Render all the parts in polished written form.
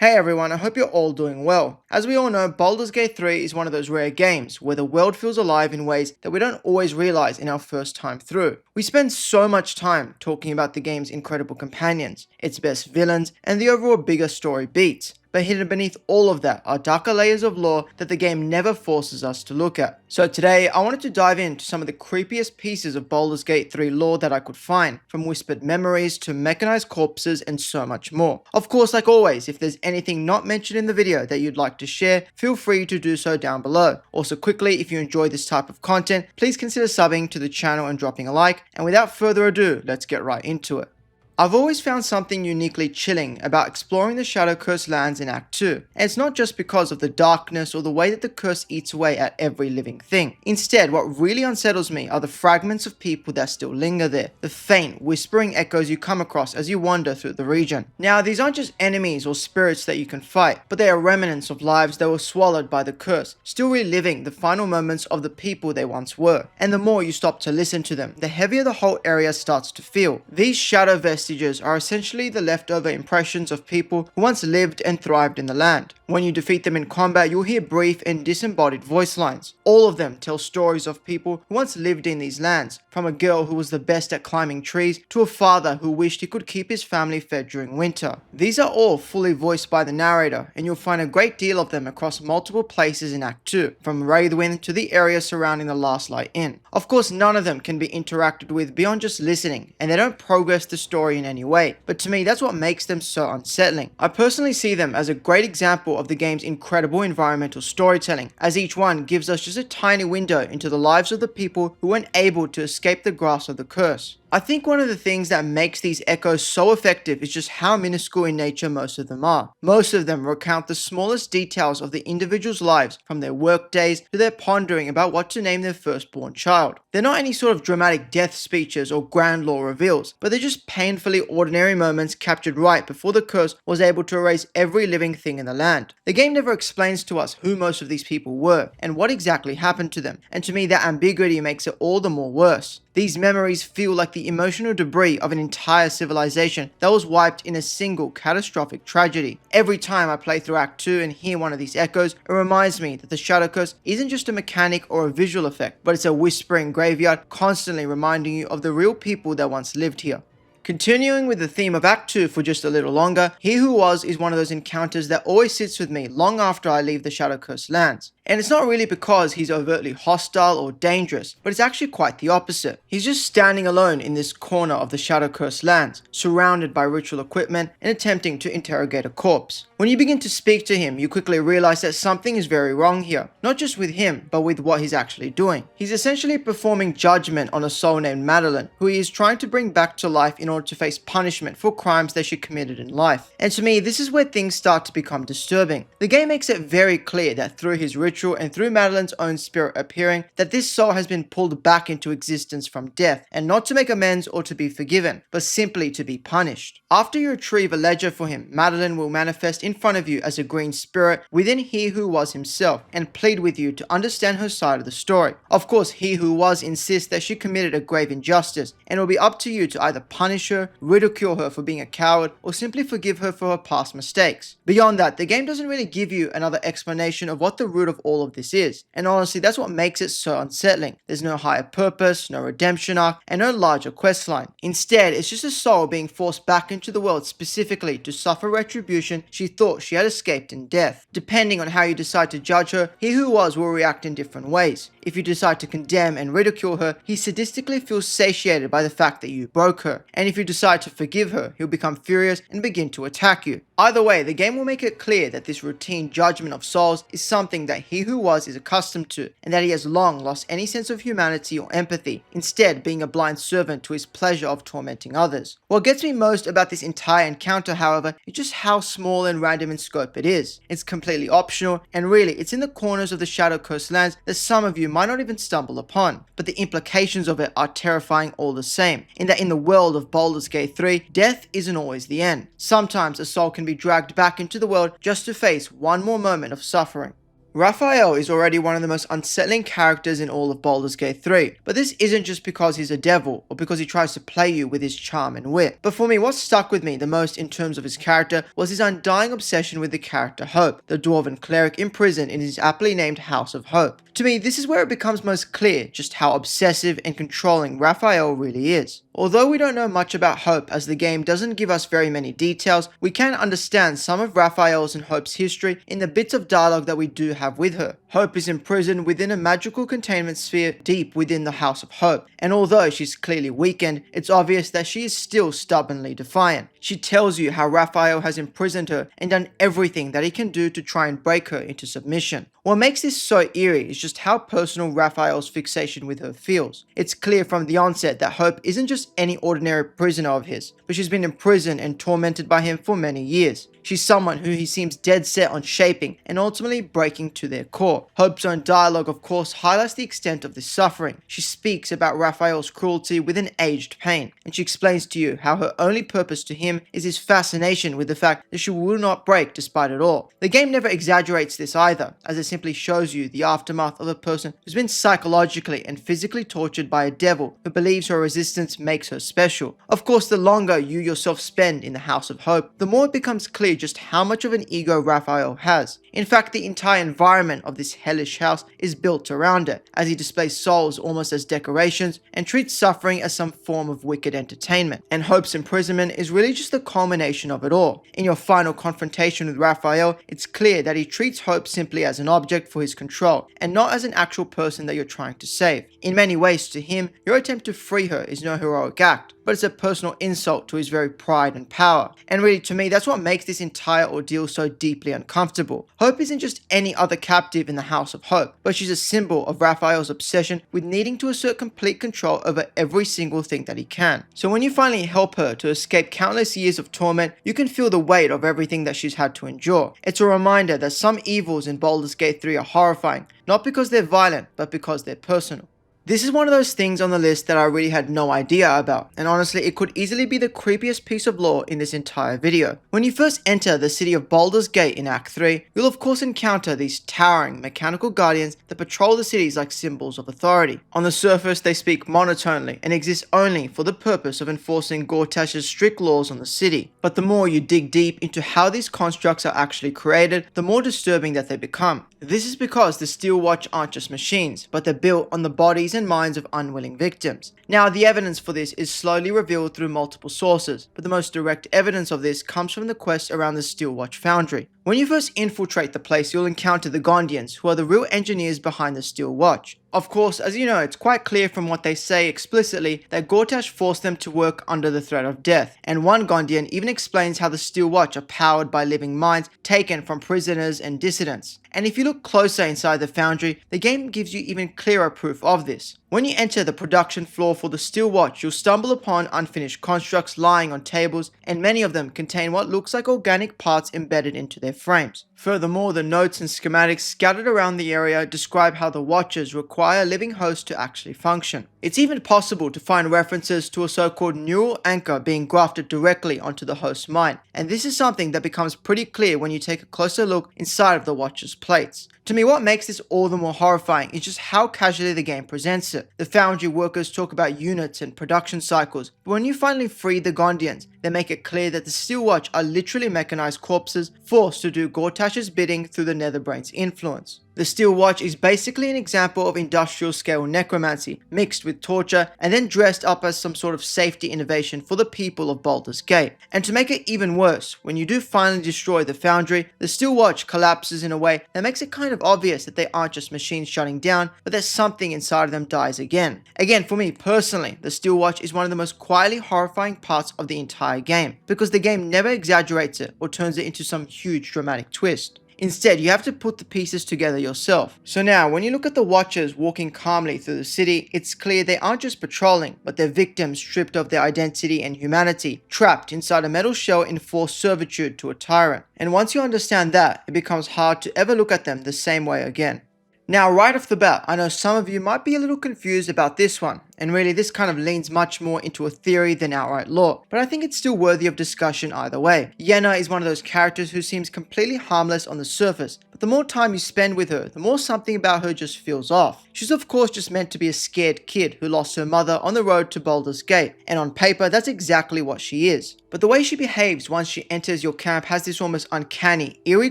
Hey everyone, I hope you're all doing well. As we all know, Baldur's Gate 3 is one of those rare games where the world feels alive in ways that we don't always realize in our first time through. We spend so much time talking about the game's incredible companions, its best villains, and the overall bigger story beats. But hidden beneath all of that are darker layers of lore that the game never forces us to look at. So today, I wanted to dive into some of the creepiest pieces of Baldur's Gate 3 lore that I could find, from whispered memories to mechanized corpses and so much more. Of course, like always, if there's anything not mentioned in the video that you'd like to share, feel free to do so down below. Also quickly, if you enjoy this type of content, please consider subbing to the channel and dropping a like, and without further ado, let's get right into it. I've always found something uniquely chilling about exploring the Shadow Curse lands in Act 2, and it's not just because of the darkness or the way that the curse eats away at every living thing. Instead, what really unsettles me are the fragments of people that still linger there, the faint, whispering echoes you come across as you wander through the region. Now, these aren't just enemies or spirits that you can fight, but they are remnants of lives that were swallowed by the curse, still reliving the final moments of the people they once were. And the more you stop to listen to them, the heavier the whole area starts to feel. These Shadow Vestiges are essentially the leftover impressions of people who once lived and thrived in the land. When you defeat them in combat, you'll hear brief and disembodied voice lines. All of them tell stories of people who once lived in these lands, from a girl who was the best at climbing trees to a father who wished he could keep his family fed during winter. These are all fully voiced by the narrator, and you'll find a great deal of them across multiple places in Act 2, from Wraithwind to the area surrounding the Last Light Inn. Of course, none of them can be interacted with beyond just listening, and they don't progress the story in any way, but to me that's what makes them so unsettling. I personally see them as a great example of the game's incredible environmental storytelling, as each one gives us just a tiny window into the lives of the people who weren't able to escape the grasp of the curse. I think one of the things that makes these echoes so effective is just how minuscule in nature most of them are. Most of them recount the smallest details of the individual's lives, from their work days to their pondering about what to name their firstborn child. They're not any sort of dramatic death speeches or grand lore reveals, but they're just painfully ordinary moments captured right before the curse was able to erase every living thing in the land. The game never explains to us who most of these people were and what exactly happened to them, and to me that ambiguity makes it all the more worse. These memories feel like the emotional debris of an entire civilization that was wiped in a single catastrophic tragedy. Every time I play through Act 2 and hear one of these echoes, it reminds me that the Shadow Curse isn't just a mechanic or a visual effect, but it's a whispering graveyard constantly reminding you of the real people that once lived here. Continuing with the theme of Act 2 for just a little longer, He Who Was is one of those encounters that always sits with me long after I leave the Shadow Curse lands. And it's not really because he's overtly hostile or dangerous, but it's actually quite the opposite. He's just standing alone in this corner of the Shadow Curse lands, surrounded by ritual equipment and attempting to interrogate a corpse. When you begin to speak to him, you quickly realize that something is very wrong here, not just with him, but with what he's actually doing. He's essentially performing judgment on a soul named Madeline, who he is trying to bring back to life in order to face punishment for crimes that she committed in life. And to me, this is where things start to become disturbing. The game makes it very clear that through his ritual and through Madeline's own spirit appearing, that this soul has been pulled back into existence from death, and not to make amends or to be forgiven, but simply to be punished. After you retrieve a ledger for him, Madeline will manifest in front of you as a green spirit within He Who Was himself, and plead with you to understand her side of the story. Of course, He Who Was insists that she committed a grave injustice, and it will be up to you to either punish her, ridicule her for being a coward, or simply forgive her for her past mistakes. Beyond that, the game doesn't really give you another explanation of what the root of all of this is, and honestly that's what makes it so unsettling. There's no higher purpose, no redemption arc, and no larger questline. Instead, it's just a soul being forced back into the world specifically to suffer retribution she thought she had escaped in death. Depending on how you decide to judge her, He Who Was will react in different ways. If you decide to condemn and ridicule her, he sadistically feels satiated by the fact that you broke her, and if you decide to forgive her, he'll become furious and begin to attack you. Either way, the game will make it clear that this routine judgment of souls is something that He Who Was is accustomed to, and that he has long lost any sense of humanity or empathy, instead being a blind servant to his pleasure of tormenting others. What gets me most about this entire encounter, however, is just how small and random in scope it is. It's completely optional, and really, it's in the corners of the Shadow Curse lands that some of you might not even stumble upon, but the implications of it are terrifying all the same, in that in the world of Baldur's Gate 3, death isn't always the end. Sometimes a soul can be dragged back into the world just to face one more moment of suffering. Raphael is already one of the most unsettling characters in all of Baldur's Gate 3, but this isn't just because he's a devil or because he tries to play you with his charm and wit. But for me, what stuck with me the most in terms of his character was his undying obsession with the character Hope, the dwarven cleric imprisoned in his aptly named House of Hope. To me, this is where it becomes most clear just how obsessive and controlling Raphael really is. Although we don't know much about Hope as the game doesn't give us very many details, we can understand some of Raphael's and Hope's history in the bits of dialogue that we do have with her. Hope is imprisoned within a magical containment sphere deep within the House of Hope, and although she's clearly weakened, it's obvious that she is still stubbornly defiant. She tells you how Raphael has imprisoned her and done everything that he can do to try and break her into submission. What makes this so eerie is just how personal Raphael's fixation with her feels. It's clear from the onset that Hope isn't just any ordinary prisoner of his, but she's been imprisoned and tormented by him for many years. She's someone who he seems dead set on shaping and ultimately breaking to their core. Hope's own dialogue, of course, highlights the extent of this suffering. She speaks about Raphael's cruelty with an aged pain, and she explains to you how her only purpose to him is his fascination with the fact that she will not break despite it all. The game never exaggerates this either, as it simply shows you the aftermath of a person who's been psychologically and physically tortured by a devil who believes her resistance makes her special. Of course, the longer you yourself spend in the House of Hope, the more it becomes clear just how much of an ego Raphael has. In fact, the entire environment of this hellish house is built around it, as he displays souls almost as decorations and treats suffering as some form of wicked entertainment. And Hope's imprisonment is really just the culmination of it all. In your final confrontation with Raphael, it's clear that he treats Hope simply as an object for his control, and not as an actual person that you're trying to save. In many ways, to him, your attempt to free her is no heroic act, but it's a personal insult to his very pride and power. And really, to me, that's what makes this entire ordeal so deeply uncomfortable. Hope isn't just any other captive in the House of Hope, but she's a symbol of Raphael's obsession with needing to assert complete control over every single thing that he can. So when you finally help her to escape countless years of torment, you can feel the weight of everything that she's had to endure. It's a reminder that some evils in Baldur's Gate 3 are horrifying, not because they're violent, but because they're personal. This is one of those things on the list that I really had no idea about, and honestly it could easily be the creepiest piece of lore in this entire video. When you first enter the city of Baldur's Gate in Act 3, you'll of course encounter these towering mechanical guardians that patrol the cities like symbols of authority. On the surface they speak monotonely and exist only for the purpose of enforcing Gortash's strict laws on the city. But the more you dig deep into how these constructs are actually created, the more disturbing that they become. This is because the Steel Watch aren't just machines, but they're built on the bodies and minds of unwilling victims. Now, the evidence for this is slowly revealed through multiple sources, but the most direct evidence of this comes from the quest around the Steel Watch Foundry. When you first infiltrate the place, you'll encounter the Gondians, who are the real engineers behind the Steel Watch. Of course, as you know, it's quite clear from what they say explicitly that Gortash forced them to work under the threat of death, and one Gondian even explains how the Steel Watch are powered by living minds taken from prisoners and dissidents. And if you look closer inside the foundry, the game gives you even clearer proof of this. When you enter the production floor for the Steel Watch, you'll stumble upon unfinished constructs lying on tables, and many of them contain what looks like organic parts embedded into their frames. Furthermore, the notes and schematics scattered around the area describe how the Watchers require a living host to actually function. It's even possible to find references to a so-called neural anchor being grafted directly onto the host's mind, and this is something that becomes pretty clear when you take a closer look inside of the Watcher's plates. To me, what makes this all the more horrifying is just how casually the game presents it. The foundry workers talk about units and production cycles, but when you finally free the Gondians, they make it clear that the Steel Watch are literally mechanized corpses forced to do Gortash's bidding through the Netherbrain's influence. The Steel Watch is basically an example of industrial scale necromancy mixed with torture and then dressed up as some sort of safety innovation for the people of Baldur's Gate. And to make it even worse, when you do finally destroy the foundry, the Steel Watch collapses in a way that makes it kind of obvious that they aren't just machines shutting down, but that something inside of them dies again. Again, for me personally, the Steel Watch is one of the most quietly horrifying parts of the entire game, because the game never exaggerates it or turns it into some huge dramatic twist. Instead, you have to put the pieces together yourself. So now, when you look at the Watchers walking calmly through the city, it's clear they aren't just patrolling, but they're victims stripped of their identity and humanity, trapped inside a metal shell in forced servitude to a tyrant. And once you understand that, it becomes hard to ever look at them the same way again. Now, right off the bat, I know some of you might be a little confused about this one, and really this kind of leans much more into a theory than outright lore, but I think it's still worthy of discussion either way. Yenna is one of those characters who seems completely harmless on the surface, but the more time you spend with her, the more something about her just feels off. She's of course just meant to be a scared kid who lost her mother on the road to Baldur's Gate, and on paper that's exactly what she is. But the way she behaves once she enters your camp has this almost uncanny, eerie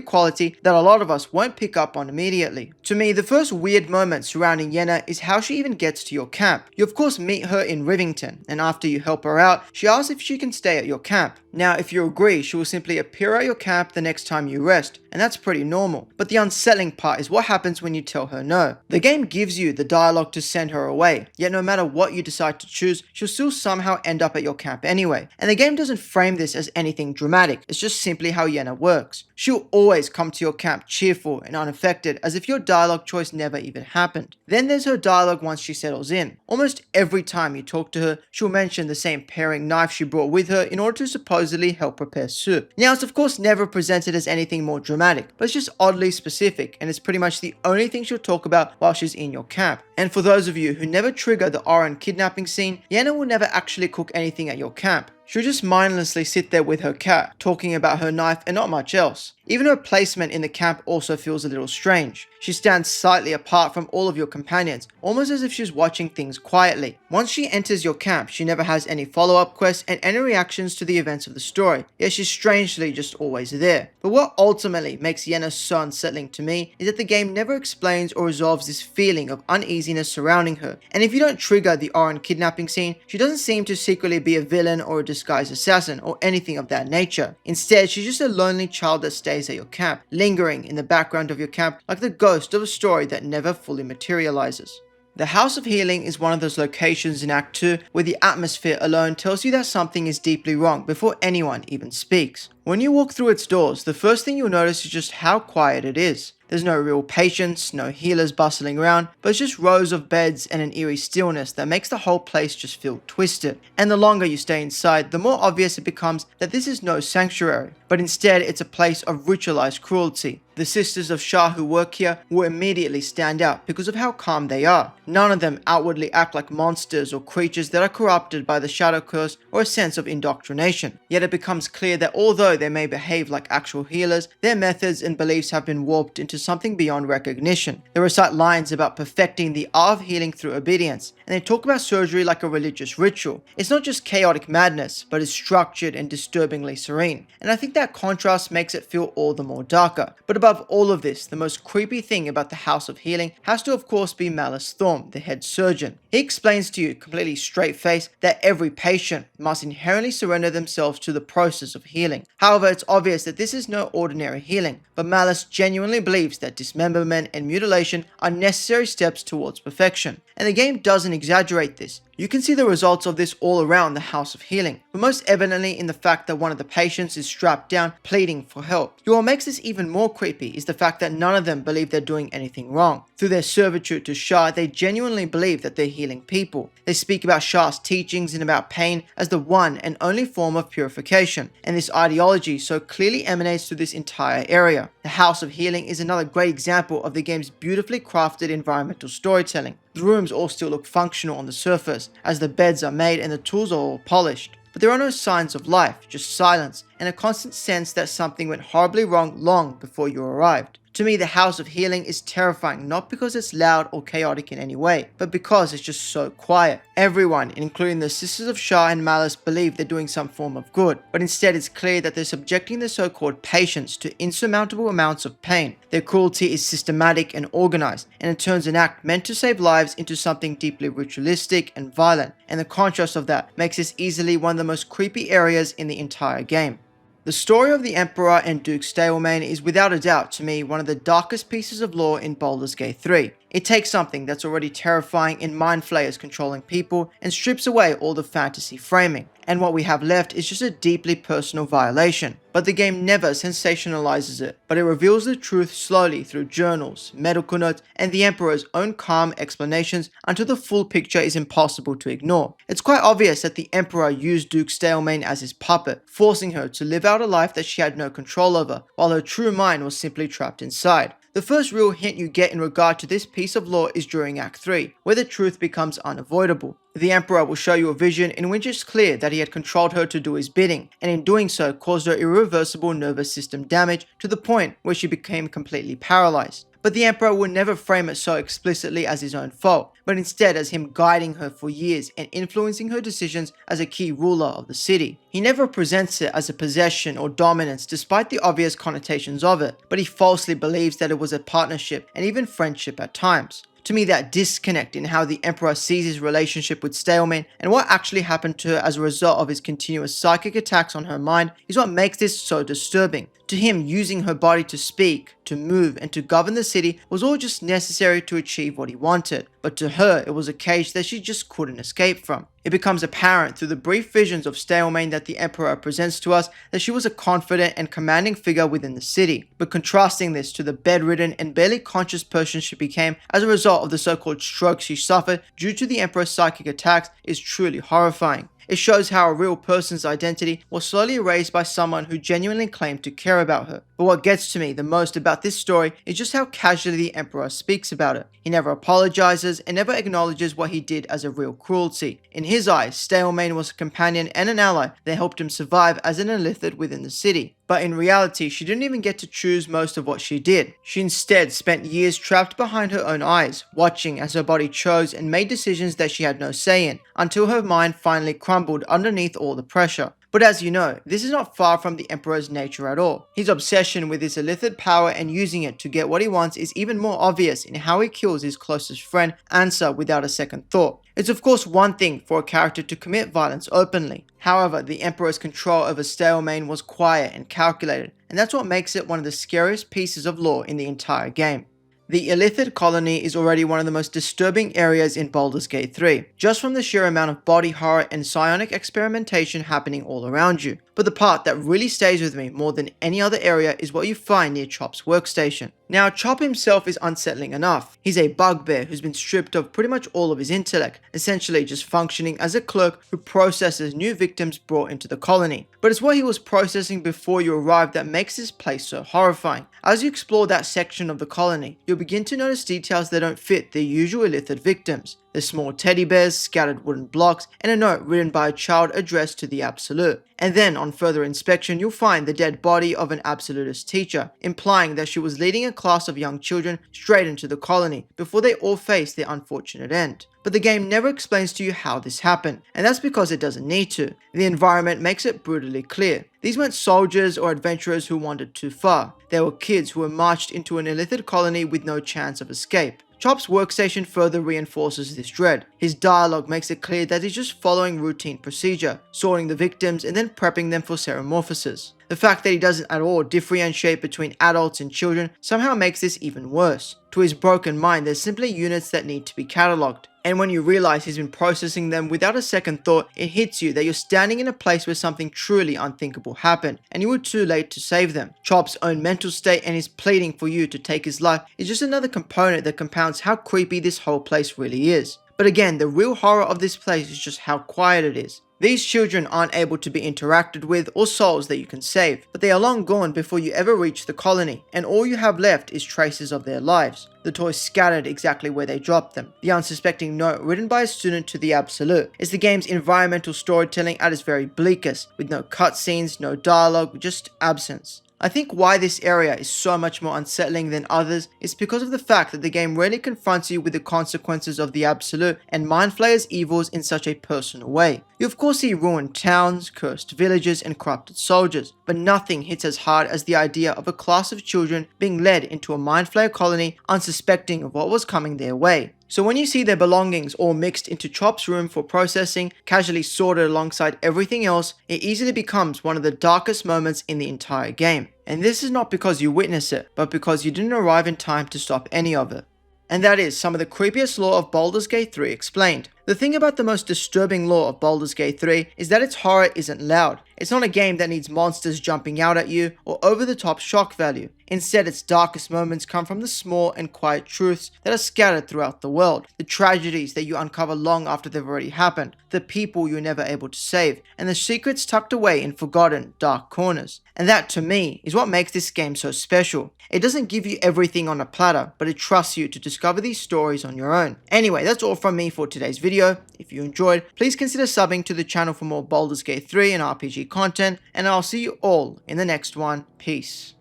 quality that a lot of us won't pick up on immediately. To me, the first weird moment surrounding Yenna is how she even gets to your camp. You of course meet her in Rivington, and after you help her out, she asks if she can stay at your camp. Now, if you agree, she will simply appear at your camp the next time you rest, and that's pretty normal. But the unsettling part is what happens when you tell her no. The game gives you the dialogue to send her away, yet no matter what you decide to choose, she'll still somehow end up at your camp anyway. And the game doesn't frame this as anything dramatic, it's just simply how Yenna works. She'll always come to your camp cheerful and unaffected, as if your dialogue choice never even happened. Then there's her dialogue once she settles in. Almost every time you talk to her, she'll mention the same paring knife she brought with her in order to supposedly help prepare soup. Now, it's of course never presented as anything more dramatic, but it's just oddly specific, and it's pretty much the only thing she'll talk about while she's in your camp. And for those of you who never trigger the Oren kidnapping scene, Yenna will never actually cook anything at your camp. She'll just mindlessly sit there with her cat, talking about her knife and not much else. Even her placement in the camp also feels a little strange. She stands slightly apart from all of your companions, almost as if she's watching things quietly. Once she enters your camp, she never has any follow-up quests and any reactions to the events of the story, yet she's strangely just always there. But what ultimately makes Yenna so unsettling to me is that the game never explains or resolves this feeling of uneasiness surrounding her. And if you don't trigger the Oren kidnapping scene, she doesn't seem to secretly be a villain or a disguised assassin or anything of that nature. Instead, she's just a lonely child that stays at your camp, lingering in the background of your camp like the ghost of a story that never fully materializes. The House of Healing is one of those locations in Act 2 where the atmosphere alone tells you that something is deeply wrong before anyone even speaks. When you walk through its doors, the first thing you'll notice is just how quiet it is. There's no real patience, no healers bustling around, but it's just rows of beds and an eerie stillness that makes the whole place just feel twisted. And the longer you stay inside, the more obvious it becomes that this is no sanctuary, but instead it's a place of ritualized cruelty. The sisters of Shah who work here will immediately stand out because of how calm they are. None of them outwardly act like monsters or creatures that are corrupted by the shadow curse or a sense of indoctrination. Yet it becomes clear that although they may behave like actual healers, their methods and beliefs have been warped into something beyond recognition. They recite lines about perfecting the art of healing through obedience, and they talk about surgery like a religious ritual. It's not just chaotic madness, but is structured and disturbingly serene. And I think that contrast makes it feel all the more darker. But above all of this, the most creepy thing about the House of Healing has to of course be Malice Thorm, the head surgeon. He explains to you, completely straight-faced, that every patient must inherently surrender themselves to the process of healing. However, it's obvious that this is no ordinary healing, but Malice genuinely believes that dismemberment and mutilation are necessary steps towards perfection. And the game doesn't exaggerate this. You can see the results of this all around the House of Healing, but most evidently in the fact that one of the patients is strapped down, pleading for help. What makes this even more creepy is the fact that none of them believe they're doing anything wrong. Through their servitude to Shah, they genuinely believe that they're healing people. They speak about Shah's teachings and about pain as the one and only form of purification, and this ideology so clearly emanates through this entire area. The House of Healing is another great example of the game's beautifully crafted environmental storytelling. The rooms all still look functional on the surface, as the beds are made and the tools are all polished. But there are no signs of life, just silence, and a constant sense that something went horribly wrong long before you arrived. To me, the House of Healing is terrifying not because it's loud or chaotic in any way, but because it's just so quiet. Everyone, including the Sisters of Shah and Malice, believe they're doing some form of good, but instead it's clear that they're subjecting their so-called patients to insurmountable amounts of pain. Their cruelty is systematic and organized, and it turns an act meant to save lives into something deeply ritualistic and violent, and the contrast of that makes this easily one of the most creepy areas in the entire game. The story of the Emperor and Duke Stablemane is without a doubt to me one of the darkest pieces of lore in Baldur's Gate 3. It takes something that's already terrifying in mind flayers controlling people and strips away all the fantasy framing, and what we have left is just a deeply personal violation. But the game never sensationalizes it, but it reveals the truth slowly through journals, medical notes, and the Emperor's own calm explanations until the full picture is impossible to ignore. It's quite obvious that the Emperor used Duke Stablemane as his puppet, forcing her to live out a life that she had no control over, while her true mind was simply trapped inside. The first real hint you get in regard to this piece of lore is during Act 3, where the truth becomes unavoidable. The Emperor will show you a vision in which it's clear that he had controlled her to do his bidding, and in doing so caused her irreversible nervous system damage to the point where she became completely paralyzed. But the Emperor will never frame it so explicitly as his own fault, but instead as him guiding her for years and influencing her decisions as a key ruler of the city. He never presents it as a possession or dominance despite the obvious connotations of it, but he falsely believes that it was a partnership and even friendship at times. To me, that disconnect in how the Emperor sees his relationship with Stalemain and what actually happened to her as a result of his continuous psychic attacks on her mind is what makes this so disturbing. To him, using her body to speak, to move, and to govern the city was all just necessary to achieve what he wanted, but to her it was a cage that she just couldn't escape from. It becomes apparent through the brief visions of Stalemain that the Emperor presents to us that she was a confident and commanding figure within the city, but contrasting this to the bedridden and barely conscious person she became as a result of the so-called strokes she suffered due to the Emperor's psychic attacks is truly horrifying. It shows how a real person's identity was slowly erased by someone who genuinely claimed to care about her. But what gets to me the most about this story is just how casually the Emperor speaks about it. He never apologizes and never acknowledges what he did as a real cruelty. In his eyes, Stalemain was a companion and an ally that helped him survive as an Illithid within the city. But in reality, she didn't even get to choose most of what she did. She instead spent years trapped behind her own eyes, watching as her body chose and made decisions that she had no say in, until her mind finally crumbled underneath all the pressure. But as you know, this is not far from the Emperor's nature at all. His obsession with his Illithid power and using it to get what he wants is even more obvious in how he kills his closest friend, Ansa, without a second thought. It's of course one thing for a character to commit violence openly. However, the Emperor's control over Stalemain was quiet and calculated, and that's what makes it one of the scariest pieces of lore in the entire game. The Illithid Colony is already one of the most disturbing areas in Baldur's Gate 3, just from the sheer amount of body horror and psionic experimentation happening all around you. But the part that really stays with me more than any other area is what you find near Chop's workstation. Now, Chop himself is unsettling enough. He's a bugbear who's been stripped of pretty much all of his intellect, essentially just functioning as a clerk who processes new victims brought into the colony. But it's what he was processing before you arrived that makes this place so horrifying. As you explore that section of the colony, you'll begin to notice details that don't fit the usual Illithid victims. There's small teddy bears, scattered wooden blocks, and a note written by a child addressed to the Absolute. And then, on further inspection, you'll find the dead body of an Absolutist teacher, implying that she was leading a class of young children straight into the colony before they all faced their unfortunate end. But the game never explains to you how this happened, and that's because it doesn't need to. The environment makes it brutally clear. These weren't soldiers or adventurers who wandered too far. They were kids who were marched into an Illithid colony with no chance of escape. Chop's workstation further reinforces this dread. His dialogue makes it clear that he's just following routine procedure, sorting the victims and then prepping them for metamorphosis. The fact that he doesn't at all differentiate between adults and children somehow makes this even worse. To his broken mind, there's simply units that need to be catalogued. And when you realize he's been processing them without a second thought, it hits you that you're standing in a place where something truly unthinkable happened, and you were too late to save them. Chop's own mental state and his pleading for you to take his life is just another component that compounds how creepy this whole place really is. But again, the real horror of this place is just how quiet it is. These children aren't able to be interacted with or souls that you can save, but they are long gone before you ever reach the colony, and all you have left is traces of their lives. The toys scattered exactly where they dropped them. The unsuspecting note written by a student to the Absolute is the game's environmental storytelling at its very bleakest, with no cutscenes, no dialogue, just absence. I think why this area is so much more unsettling than others is because of the fact that the game rarely confronts you with the consequences of the Absolute and Mind Flayer's evils in such a personal way. You of course see ruined towns, cursed villages, and corrupted soldiers, but nothing hits as hard as the idea of a class of children being led into a Mind Flayer colony unsuspecting of what was coming their way. So when you see their belongings all mixed into Chop's room for processing, casually sorted alongside everything else, it easily becomes one of the darkest moments in the entire game. And this is not because you witness it, but because you didn't arrive in time to stop any of it. And that is some of the creepiest lore of Baldur's Gate 3 explained. The thing about the most disturbing lore of Baldur's Gate 3 is that its horror isn't loud. It's not a game that needs monsters jumping out at you or over-the-top shock value. Instead, its darkest moments come from the small and quiet truths that are scattered throughout the world, the tragedies that you uncover long after they've already happened, the people you're never able to save, and the secrets tucked away in forgotten, dark corners. And that, to me, is what makes this game so special. It doesn't give you everything on a platter, but it trusts you to discover these stories on your own. Anyway, that's all from me for today's video. If you enjoyed, please consider subbing to the channel for more Baldur's Gate 3 and RPG content, and I'll see you all in the next one. Peace.